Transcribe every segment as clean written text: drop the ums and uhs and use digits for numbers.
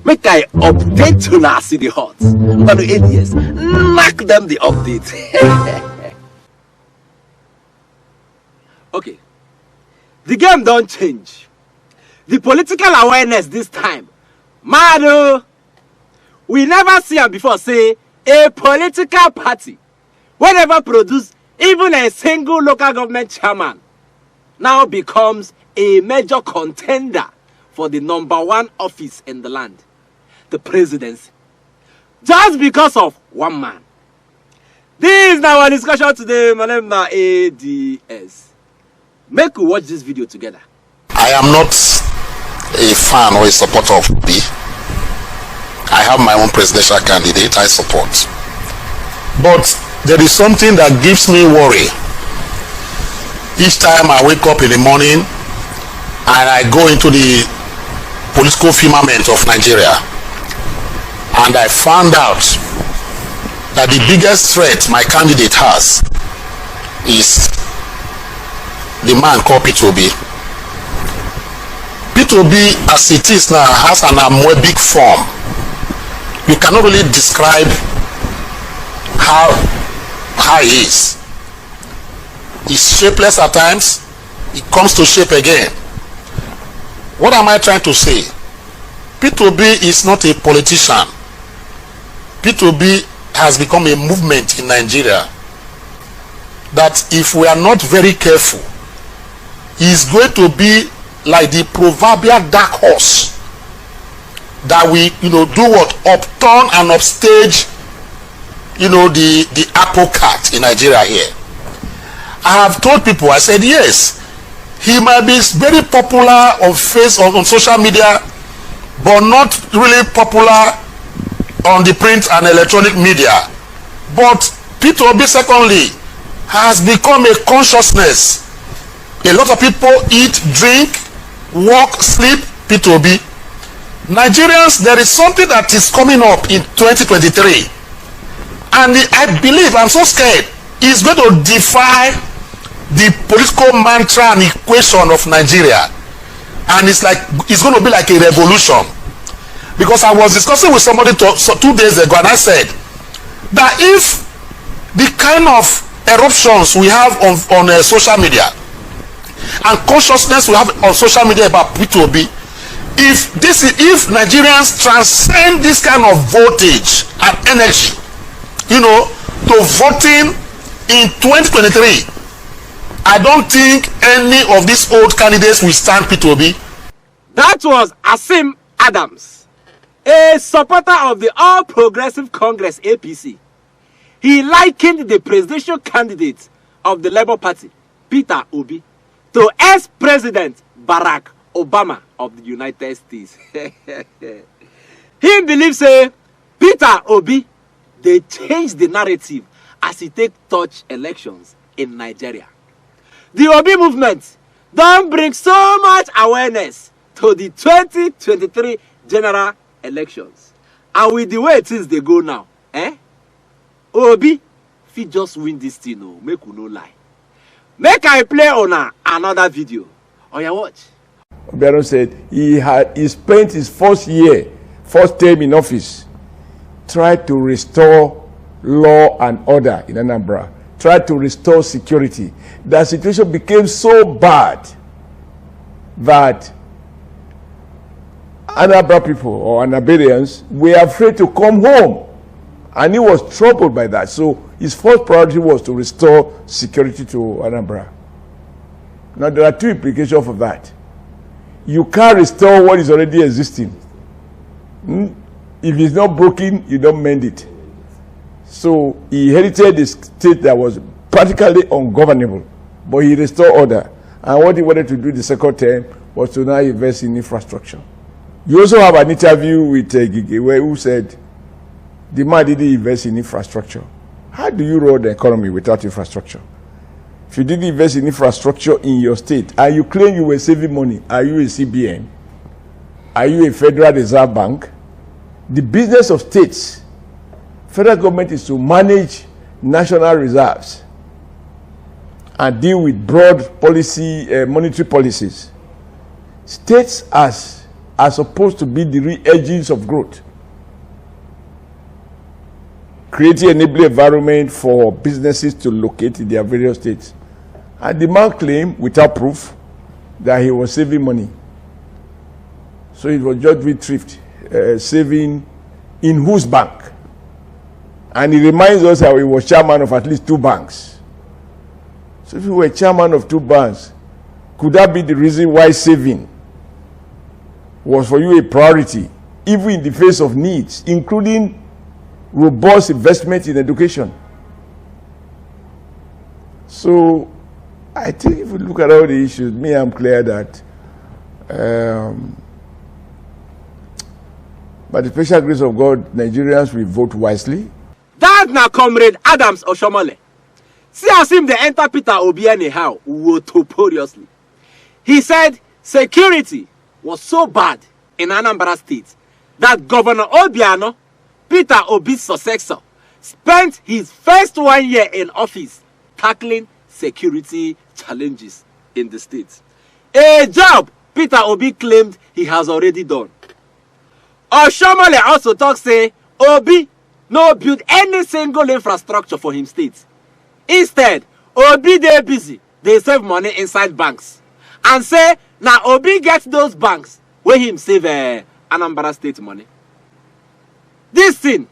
Make I update to na city hot. But the ADS, knock them the update. Okay. The game don't change. The political awareness this time. Mado, we never see am before say a political party whenever produce even a single local government chairman now becomes a major contender for the #1 office in the land, the presidency, just because of one man. This is our discussion today. My name is ADS. Make we watch this video together. I am not a fan or a supporter of B. I have my own presidential candidate I support. But there is something that gives me worry. Each time I wake up in the morning and I go into the political firmament of Nigeria and I found out that the biggest threat my candidate has is the man called P2B. P2B as it is now has an amoebic form. You cannot really describe how he is. He's shapeless at times. It comes to shape again. What am I trying to say? P2B is not a politician. P2B has become a movement in Nigeria that if we are not very careful, is going to be like the proverbial dark horse that we do what, upturn and upstage the apple cart in Nigeria here. I have told people, I said yes, he might be very popular on social media, but not really popular on the print and electronic media. But P2B secondly has become a consciousness. A lot of people eat, drink, work, sleep, P2B. Nigerians, there is something that is coming up in 2023. And I believe, I'm so scared, it's going to defy the political mantra and equation of Nigeria. And it's going to be like a revolution. Because I was discussing with somebody 2 days ago and I said that if the kind of eruptions we have on social media and consciousness we have on social media about P2B, if Nigerians transcend this kind of voltage and energy, to voting in 2023, I don't think any of these old candidates will stand P2B. That was Asim Adams, a supporter of the All Progressive Congress APC. He likened the presidential candidate of the Labour Party, Peter Obi, to ex-president Barack Obama of the United States. He believes Peter Obi, they changed the narrative as he take touch elections in Nigeria. The Obi movement don't bring so much awareness to the 2023 general elections. And with the way things they go now, Obi fit just win this thing, no, make we no lie. Make I play on another video. On your watch. Obiano said he spent his first term in office, tried to restore law and order in Anambra, tried to restore security. The situation became so bad that Anambra people or Anambarians were afraid to come home. And he was troubled by that. So his first priority was to restore security to Anambra. Now there are two implications of that. You can't restore what is already existing. If it's not broken, you don't mend it. So he inherited a state that was practically ungovernable, but he restored order. And what he wanted to do the second term was to now invest in infrastructure. You also have an interview with Gigewe who said the man didn't invest in infrastructure. How do you run the economy without infrastructure? If you didn't invest in infrastructure in your state and you claim you were saving money, are you a CBN? Are you a Federal Reserve Bank? The business of states, federal government, is to manage national reserves and deal with broad policy, monetary policies. States as are supposed to be the real engines of growth. Creating an enabling environment for businesses to locate in their various states. And the man claimed, without proof, that he was saving money. So it was just with thrift, saving in whose bank? And he reminds us how he was chairman of at least 2 banks. So if you were chairman of 2 banks, could that be the reason why saving was for you a priority, even in the face of needs, including robust investment in education? So I think if we look at all the issues, I'm clear that by the special grace of God, Nigerians will vote wisely. That now Comrade Adams Oshomole. See as him they enter Peter Obi anyhow, notoriously. He said security was so bad in Anambra State that Governor Obiano, Peter Obi's successor, spent his first 1 year in office tackling security challenges in the state. A job Peter Obi claimed he has already done. Oshomole also talks say Obi no build any single infrastructure for him state. Instead, Obi dey busy, they save money inside banks. And say, now Obi gets those banks where him save Anambra State money. This thing,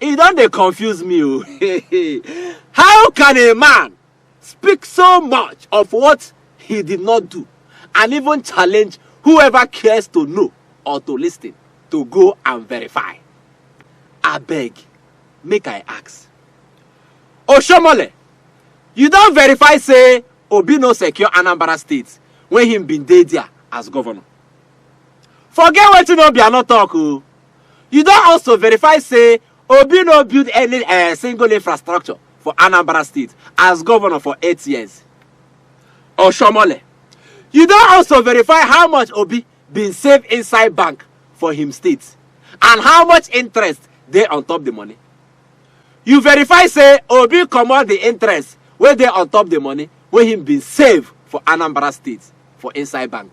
it don't dey confuse me. How can a man speak so much of what he did not do and even challenge whoever cares to know or to listen to go and verify? I beg, make I ask. Oshomole, you don't verify say Obi no secure Anambra State when him been there as governor. Forget what you know be not talk. You don't also verify say Obi no build any single infrastructure for Anambra State as governor for 8 years. Oshomole, you don't also verify how much Obi been saved inside bank for him state and how much interest they on top the money. You verify say Obi comot the interest where they on top the money where him been saved for Anambra State for inside bank.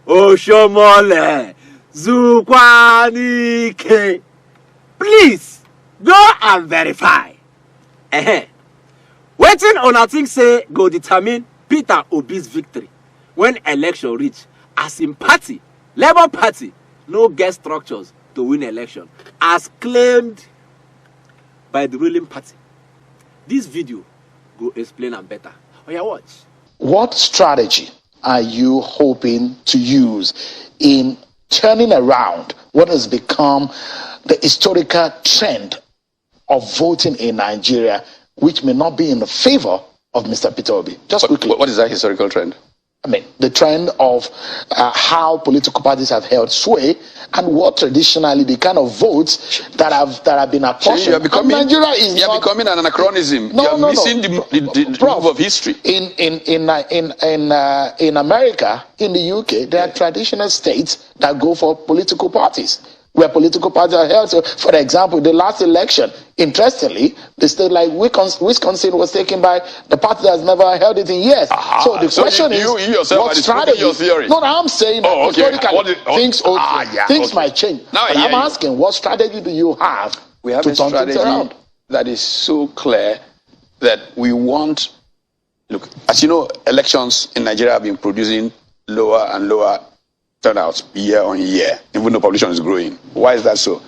Oshomole Zukwanike, please go and verify. Waiting on a thing say go determine Peter Obi's victory when election reach, as in party, Labour Party no get structures to win election as claimed by the ruling party. This video go explain am better. Oh yeah, watch. What strategy are you hoping to use in turning around what has become the historical trend of voting in Nigeria, which may not be in the favor of Mr. Peter Obi? Just quickly. What is that historical trend? I mean, the trend of how political parties have held sway and what traditionally the kind of votes that have been apportioned. You are becoming, Nigeria is becoming an anachronism. No, you are missing the Prof, move of history. In America, in the UK, there are traditional states that go for political parties, where political parties are held. So, for example, the last election, interestingly, the state like Wisconsin was taken by the party that has never held it in years. So the question is, you yourself what strategy? Your theory. No, I'm saying that historically things might change. Now but I'm asking, what strategy do you have we have to a turn things around? strategy that is so clear that we want. Look, as you know, elections in Nigeria have been producing lower and lower turnouts year on year, even though population is growing. Why is that so?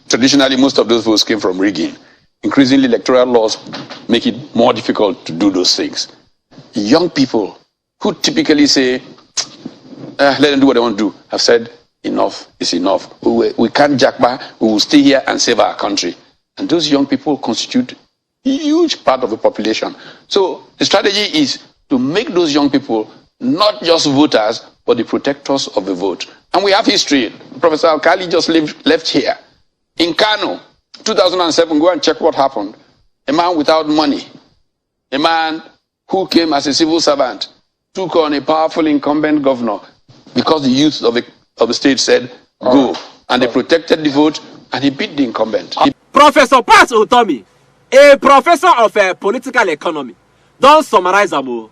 Traditionally, most of those votes came from rigging. Increasingly, electoral laws make it more difficult to do those things. Young people who typically say, let them do what they want to do, have said, enough is enough. We can't jack back, we will stay here and save our country. And those young people constitute a huge part of the population. So the strategy is to make those young people not just voters, but the protectors of the vote. And we have history. Professor Alkali just left here. In Kano, 2007, go and check what happened. A man without money, a man who came as a civil servant, took on a powerful incumbent governor because the youth of the state said, go. And they protected the vote, and he beat the incumbent. Professor Pat Utomi, a professor of political economy, don't summarize them all.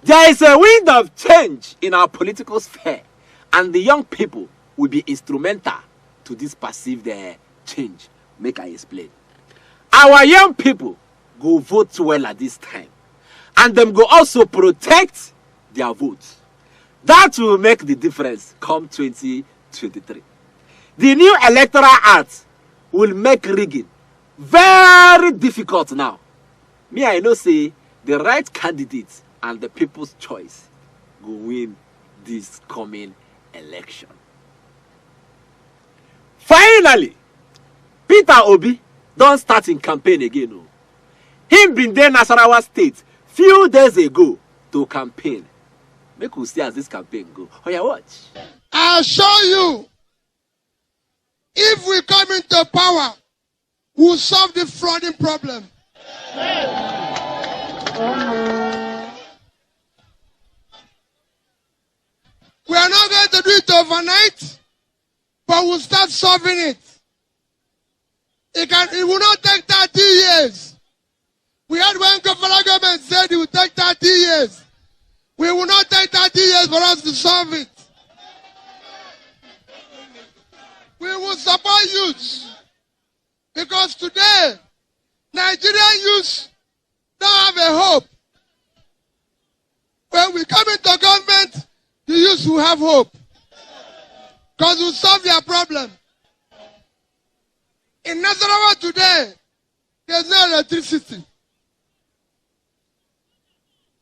There is a wind of change in our political sphere and the young people will be instrumental to this perceived change. Make I explain. Our young people go vote well at this time, and them go also protect their votes. That will make the difference come 2023. The new electoral act will make rigging very difficult now. Me, I know say the right candidate and the people's choice go win this coming election. Finally, Peter Obi don't start in campaign again. No. Him been there Nasarawa State few days ago to campaign. Make we see as this campaign go. Oh yeah, watch. I assure you, if we come into power, we'll solve the flooding problem. We are not going to do it overnight, but we'll start solving it. It will not take 30 years. We had one government said it will take 30 years. We will not take 30 years for us to solve it. We will support youth. Because today, Nigerian youth don't have a hope. When we come into government, the youth will have hope. Because we'll solve their problem. In Nasarawa today, there's no electricity.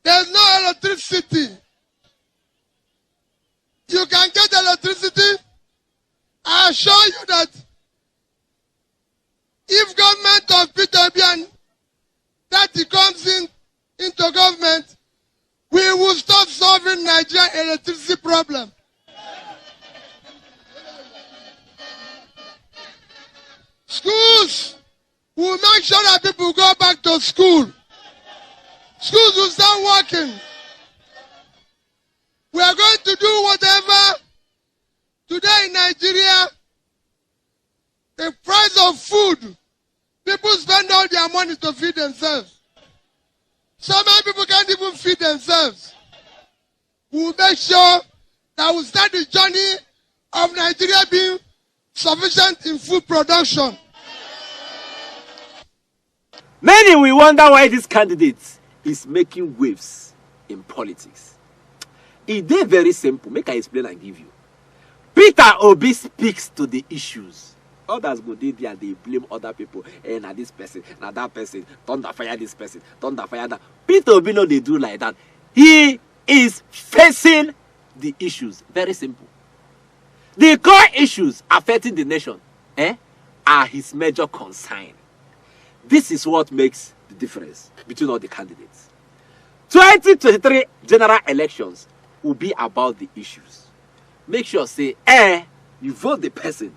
There's no electricity. You can get electricity. I assure you that if government of Peter Obi and that he comes into government, we will stop solving Nigerian electricity problem. Schools will make sure that people go back to school. Schools will start working. We are going to do whatever. Today in Nigeria, the price of food, people spend all their money to feed themselves. So many people can't even feed themselves. We will make sure that we start the journey of Nigeria being sufficient in food production. Many will wonder why this candidate is making waves in politics. It is very simple. Make I explain and give you. Peter Obi speaks to the issues. Others go there and they blame other people. Eh, now this person, now that person, thunder fire this person, thunder fire that. Peter Obi no they do like that. He is facing the issues. Very simple. The core issues affecting the nation are his major concern. This is what makes the difference between all the candidates. 2023 general elections will be about the issues. Make sure say, you vote the person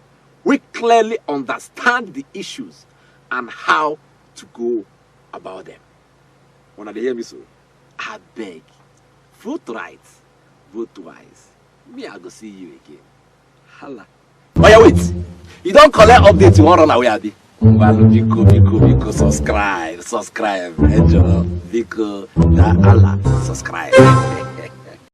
we clearly understand the issues and how to go about them. When they hear me so, I beg, vote right, vote twice. Me, I go see you again. Hala. Oh yeah, wait. You don't collect updates, you won't run away, Abi. Well, Biko, subscribe, enjoy, Biko, Allah, subscribe.